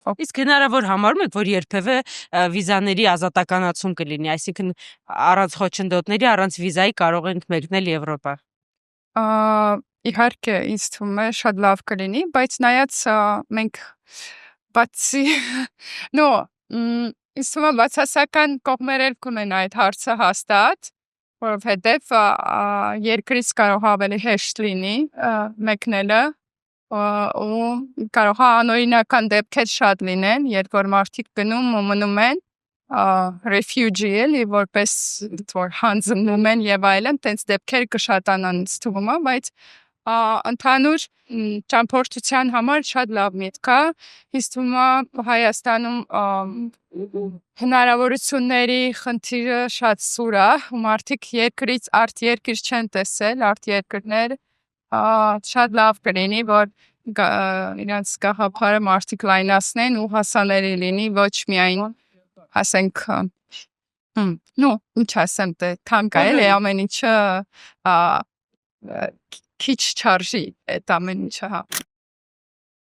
Իսկ հնարավոր համարում եք, որ երբևէ վիզաների ազատականացում կլինի, այսինքն առանց խոչընդոտների, առանց վիզայի կարող ենք մեկնել Եվրոպա։ Իհարկե, ինձ թվում է շատ լավ կլինի, բայց նայած մենք բացի ինձ թվում է բացասական կողմեր էլ կունեն այդ հարցը հաստատ, որովհետև երկրից կարող ավելի հեշտ լինի մեկնելը ու կարող է անօրինական դեպքեր շատ լինեն, երբ որ մարդիկ գնում ու մնում են refugee էլի, որպես որ հանձնում են եւ այլն, տենց դեպքեր կշատանան ինձ թվում է, բայց ընդհանուր ճամփորդության համար շատ լավ միտք է, ինձ թվում է Հայաստանում հնարավորությունների խնդիրը շատ սուր է, ու մարդիկ երկրից արտերկիր չեն տեսել, արտերկրներ շատ լավ կլինի, որ իրանց գաղափարը մարդիկ լայնացնեն ու հասանելի լինի ոչ միայն ասենք ինչ ասեմ, թանկ է էլի ամեն ինչը քիչ չարժի այդ ամեն ինչը, հա։